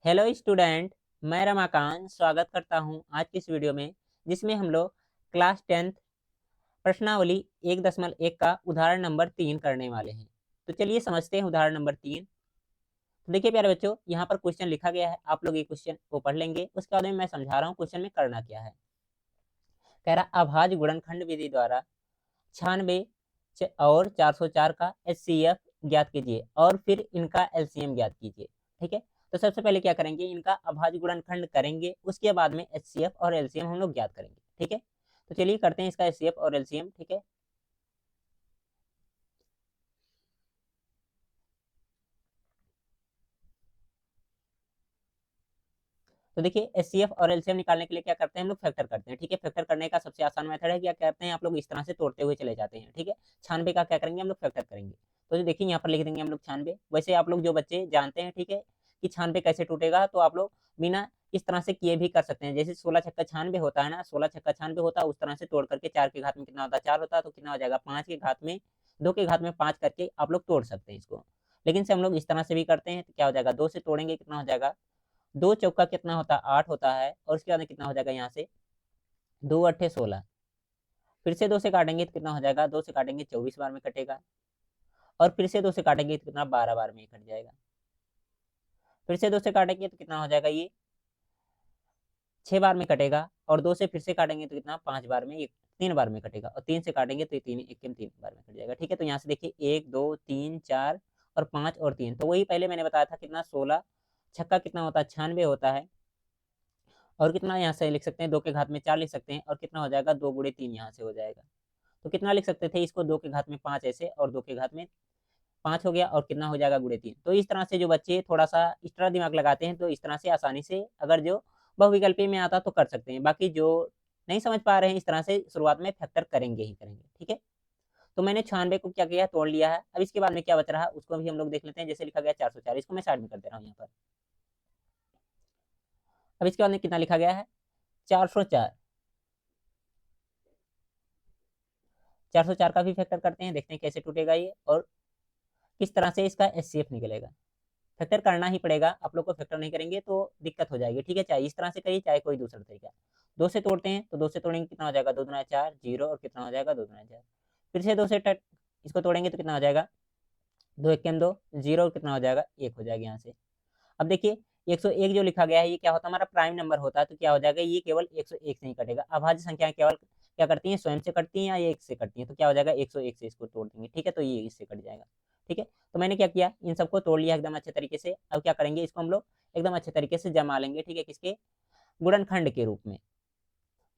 Hello student, मैं रमाकांत स्वागत करता हूं आज की इस वीडियो में, जिसमें हम लोग क्लास 10th प्रश्नावली 1.1 का उदाहरण नंबर 3 करने वाले हैं। तो चलिए समझते हैं उदाहरण नंबर 3। तो देखिए प्यारे बच्चों, यहाँ पर क्वेश्चन लिखा गया है, आप लोग ये क्वेश्चन को पढ़ लेंगे। उसके बाद में मैं समझा रहा हूँ क्वेश्चन में करना क्या है। कह रहा अभाज्य गुणनखंड विधि द्वारा 96 और 404 का एचसीएफ ज्ञात कीजिए और फिर इनका एलसीएम ज्ञात कीजिए। ठीक है, तो सबसे पहले क्या करेंगे, इनका अभाज्य गुणनखंड करेंगे, उसके बाद में एचसीएफ और एलसीएम हम लोग ज्ञात करेंगे। ठीक है, तो चलिए करते हैं इसका एचसीएफ और एलसीएम। ठीक है, तो देखिए एचसीएफ और एलसीएम निकालने के लिए क्या करते हैं, हम लोग फैक्टर करते हैं। ठीक है, फैक्टर करने का सबसे आसान मेथड है, क्या करते हैं आप लोग इस तरह से तोड़ते हुए चले जाते हैं। ठीक है, 96 का क्या करेंगे हम लोग फैक्टर करेंगे। तो देखिए यहाँ पर लिख देंगे हम लोग 96। वैसे आप लोग जो बच्चे जानते हैं, ठीक है, कि 96 कैसे टूटेगा, तो आप लोग बिना इस तरह से किए भी कर सकते हैं। जैसे 16 छक्का 96 होता है ना, 16 छक्का 96 होता है, उस तरह से तोड़ करके 4 के घात में कितना होता है, 4 होता है, तो कितना हो जाएगा 5 के घात में 2 के घात में 5 करके आप लोग तोड़ सकते हैं इसको। लेकिन से हम लोग इस तरह से भी करते हैं, तो क्या हो जाएगा, 2 से तोड़ेंगे कितना हो जाएगा, 2 चौका कितना होता है 8 होता है, और उसके बाद में कितना हो जाएगा यहाँ से 2 अट्ठे 16। फिर से 2 से काटेंगे तो कितना हो जाएगा, 2 से काटेंगे 24 बार में कटेगा, और फिर से 2 से काटेंगे तो कितना 12 बार में कट जाएगा। फिर से 2 से काटेंगे तो कितना हो जाएगा, ये 6 बार में कटेगा, और 2 से फिर से काटेंगे तो कितना 5 बार में, एक 3 बार में कटेगा, और 3 से काटेंगे तो 3 एक 3 बार में कट जाएगा। ठीक है, तो यहाँ से देखिए 1 2 3 4 और 5 और 3, तो वही पहले मैंने बताया था कितना 16 छक्का कितना होता है 96 होता है, और कितना यहाँ से लिख सकते हैं 2 के घात में 4 लिख सकते हैं, और कितना हो जाएगा 2 गुणे 3 यहाँ से हो जाएगा। तो कितना लिख सकते थे इसको, 2 के घात में 5 ऐसे, और 2 के घात में 5 हो गया, और कितना हो जाएगा गुणे 3। तो इस तरह से जो बच्चे थोड़ा सा एक्स्ट्रा दिमाग लगाते हैं, तो इस तरह से आसानी से अगर जो बहुविकल्पी में आता तो कर सकते हैं। बाकी जो नहीं समझ पा रहे हैं, इस तरह से शुरुआत में फैक्टर करेंगे ही करेंगे। ठीक है, तो मैंने 96 को क्या किया, तोड़ लिया है। अब इसके बाद में क्या बच रहा है उसको भी हम लोग देख लेते हैं। जैसे लिखा गया 404, इसको मैं साइड में कर दे रहा हूँ यहाँ पर। अब इसके बाद में कितना लिखा गया है 404। 404 का भी फैक्टर करते हैं, देखते हैं कैसे टूटेगा ये, और किस तरह से इसका एचसीएफ निकलेगा। फैक्टर करना ही पड़ेगा, आप लोग को फैक्टर नहीं करेंगे तो दिक्कत हो जाएगी। ठीक है, चाहे इस तरह से करिए चाहे कोई दूसरा तरीका। 2 से तोड़ते हैं, तो 2 से तोड़ेंगे कितना हो जाएगा, 2 दूना 4 जीरो, और कितना हो जाएगा 2 दूना 4। फिर से 2 से इसको तोड़ेंगे तो कितना हो जाएगा, 2 एक 2 जीरो, और कितना हो जाएगा 1 हो जाएगा यहाँ से। अब देखिए 101 जो लिखा गया है, ये क्या होता है, हमारा प्राइम नंबर होता है, तो क्या हो जाएगा, ये केवल 101 से ही कटेगा। अभाज्य संख्या केवल क्या करती हैं, स्वयं से कटती हैं या ये 1 से कटती हैं, तो क्या हो जाएगा 101 से इसको तोड़ देंगे। ठीक है, तो ये इससे कट जाएगा। ठीक है, तो मैंने क्या किया, इन सबको तोड़ लिया एकदम अच्छे तरीके से। अब क्या करेंगे, इसको हम लोग एकदम अच्छे तरीके से जमा लेंगे। ठीक है, किसके, गुणनखंड के रूप में।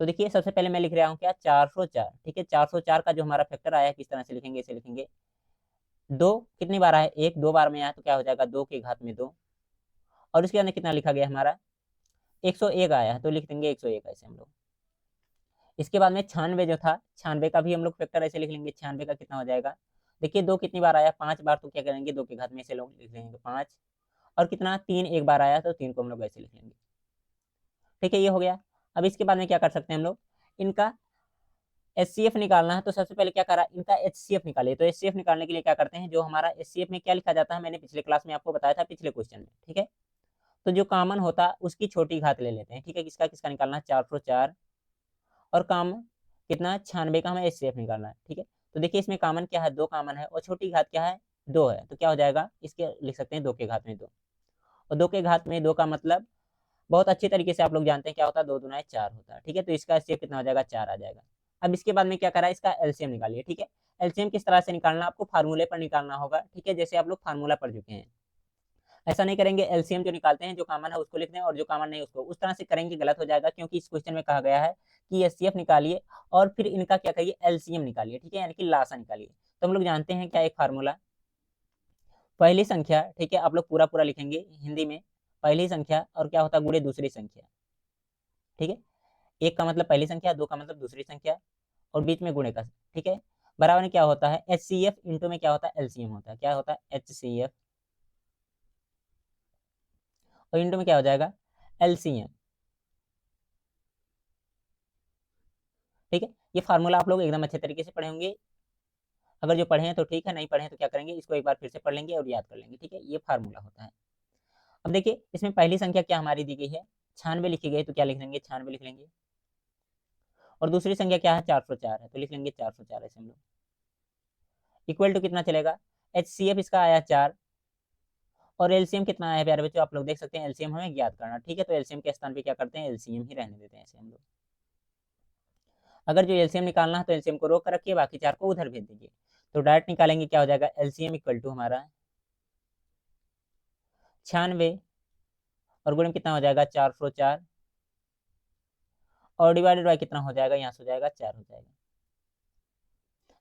तो देखिए सबसे पहले मैं लिख रहा हूँ क्या, 404। ठीक है, 404 का जो हमारा फैक्टर आया है, किस तरह से लिखेंगे, इसे लिखेंगे 2 कितनी बार आया, 1 2 बार में आया, तो क्या हो जाएगा 2 के घात में 2, और उसके बाद कितना लिखा गया हमारा 101 आया है, तो लिख देंगे 101 ऐसे हम लोग। इसके बाद में 96 जो था, 96 का भी हम लोग फैक्टर ऐसे लिख लेंगे। 96 का कितना हो जाएगा, देखिए 2 कितनी बार आया 5 बार, तो क्या करेंगे 2 के घात में से लोग लिख लेंगे 5, और कितना 3 एक बार आया, तो 3 को हम लोग ऐसे लिख लेंगे। ठीक है, ये हो गया। अब इसके बाद में क्या कर सकते हैं हम लोग, इनका एचसीएफ निकालना है। तो सबसे पहले क्या करा, इनका एचसीएफ निकालिए। तो एचसीएफ निकालने के लिए क्या करते हैं, जो हमारा एचसीएफ में क्या लिखा जाता है, मैंने पिछले क्लास में आपको बताया था, पिछले क्वेश्चन में। ठीक है, तो जो कॉमन होता है उसकी छोटी घात ले लेते हैं। ठीक है, किसका किसका निकालना है, 404, और कॉमन कितना 96 का हमें एचसीएफ निकालना है। ठीक है, तो देखिए इसमें कॉमन क्या है, 2 कॉमन है, और छोटी घात क्या है 2 है, तो क्या हो जाएगा, इसके लिख सकते हैं 2 के घात में 2, और 2 के घात में 2 का मतलब बहुत अच्छे तरीके से आप लोग जानते हैं क्या होता है, 2 दूना 4 होता है। ठीक है, तो इसका एचसीएफ कितना हो जाएगा 4 आ जाएगा। अब इसके बाद में क्या करा, इसका एलसीएम निकालिए। ठीक है, एलसीएम किस तरह से निकालना, आपको फार्मूले पर निकालना होगा। ठीक है, जैसे आप लोग फार्मूला पढ़ चुके हैं, ऐसा नहीं करेंगे एलसीएम जो निकालते हैं, जो कॉमन है उसको लिख दें, और जो कॉमन नहीं उसको, उस तरह से करेंगे गलत हो जाएगा, क्योंकि इस क्वेश्चन में कहा गया है कि एचसीएफ निकालिए और फिर इनका क्या करिए, एलसीएम निकालिए। ठीक है, यानी कि लासा निकालिए। तो हम लोग जानते हैं क्या एक फार्मूला, पहली संख्या, ठीक है, आप लोग पूरा पूरा लिखेंगे हिंदी में, पहली संख्या और क्या होता है गुणे दूसरी संख्या। ठीक है, एक का मतलब पहली संख्या, दो का मतलब दूसरी संख्या, और बीच में गुणे का। ठीक है, बराबर में क्या होता है, एच सी एफ इंटू में क्या होता है, एलसीएम होता है। क्या होता है, एच सी एफ, और इंटू में क्या हो जाएगा, एलसीएम। ठीक है, ये फार्मूला आप लोग एकदम अच्छे तरीके से पढ़े होंगे। अगर जो पढ़े हैं तो ठीक है, नहीं पढ़े हैं तो क्या करेंगे, इसको एक बार फिर से पढ़ लेंगे और याद कर लेंगे। ठीक है, ये फार्मूला होता है। अब देखिए इसमें पहली संख्या क्या हमारी दी गई है, 96 लिखी गई है, तो क्या लिख लेंगे, 96 लिख लेंगे। और दूसरी संख्या क्या है, 404 है, तो लिख लेंगे 404 ऐसे हम लोग। इक्वल टू कितना चलेगा, HCF इसका आया 4 और एलसीएम कितना आया प्यारे बच्चों, आप लोग देख सकते हैं एलसीएम हमें ज्ञात करना, ठीक है। तो एलसीएम के स्थान पे क्या करते हैं, एलसीएम ही रहने देते हैं ऐसे हम लोग। अगर जो एलसीएम निकालना है तो एलसीएम को रोक कर रखिए, बाकी 4 को उधर भेज दीजिए। तो डायरेक्ट निकालेंगे, क्या हो जाएगा, एलसीएम इक्वल टू हमारा 96 और गुणन कितना हो जाएगा, 404 और डिवाइडेड बाय कितना हो जाएगा, यहाँ से हो जाएगा 4 हो जाएगा।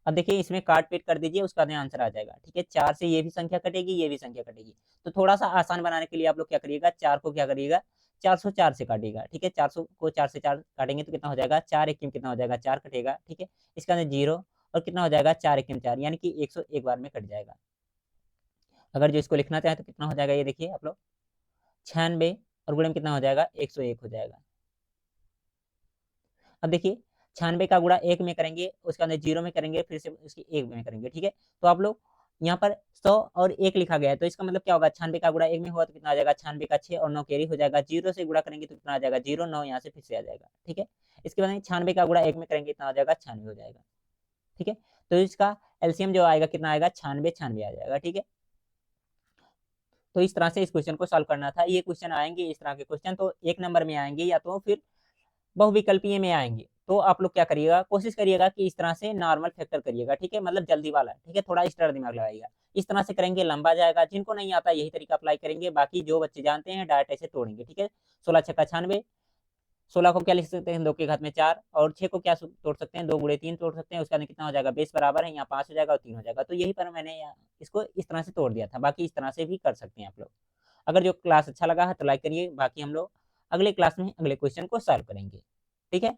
अब देखिए इसमें काट पीट कर दीजिए, उसका आंसर आ जाएगा, ठीक है। 4 से ये भी संख्या कटेगी, ये भी संख्या कटेगी। तो थोड़ा सा आसान बनाने के लिए आप लोग क्या करिएगा, 4 को क्या करिएगा, 404 से काटिएगा, ठीक है। 400 को 4 से 4 काटेंगे तो कितना हो जाएगा, 4 एकिम कितना हो जाएगा, 4 कटेगा, ठीक है। इसका अंदर 0 और कितना हो जाएगा, 4 एकिम 4, यानी कि 101 बार में कट जाएगा। अगर जो इसको लिखना चाहे तो कितना हो जाएगा, ये देखिए आप लोग, 96 और गुणन कितना हो जाएगा, 101 हो जाएगा। अब देखिए 96 का गुणा 1 में करेंगे, उसके अंदर 0 में करेंगे, फिर से उसकी 1 में करेंगे, ठीक है। तो आप लोग यहाँ पर 100 और 1 लिखा गया है, तो इसका मतलब क्या होगा, 96 का गुणा 1 में हुआ तो कितना आ जाएगा, 96 का 6 और 9 कैरी हो जाएगा। 0 से गुणा करेंगे तो कितना आ जाएगा, 0 9 यहाँ से फिर से आ जाएगा, ठीक है। इसके बाद 96 का गुणा 1 में करेंगे कितना आ जाएगा, 96 हो जाएगा, ठीक है। तो इसका एलसीएम जो आएगा कितना आएगा, 96 96 आ जाएगा, ठीक है। तो इस तरह से इस क्वेश्चन को सॉल्व करना था। ये क्वेश्चन आएंगे इस तरह के क्वेश्चन तो 1 नंबर में आएंगे या तो फिर बहुविकल्पीय में आएंगे। तो आप लोग क्या करिएगा, कोशिश करिएगा कि इस तरह से नॉर्मल फैक्टर करिएगा, ठीक है, मतलब जल्दी वाला, ठीक है। थोड़ा एक्स्ट्रा दिमाग लगाइएगा, इस तरह से करेंगे लंबा जाएगा। जिनको नहीं आता यही तरीका अप्लाई करेंगे, बाकी जो बच्चे जानते हैं डायरेक्ट ऐसे तोड़ेंगे, ठीक है। 16 छक्का 96, 16 को क्या लिख सकते हैं, 2 के घात में 4 और 6 को क्या तोड़ सकते हैं, 2 गुणे 3 तोड़ सकते हैं। उसका कितना हो जाएगा, बेस बराबर है, यहाँ 5 हो जाएगा और 3 हो जाएगा। तो यही पर मैंने इसको इस तरह से तोड़ दिया था, बाकी इस तरह से भी कर सकते हैं आप लोग। अगर जो क्लास अच्छा लगा है तो लाइक करिए, बाकी हम लोग अगले क्लास में अगले क्वेश्चन को सॉल्व करेंगे, ठीक है।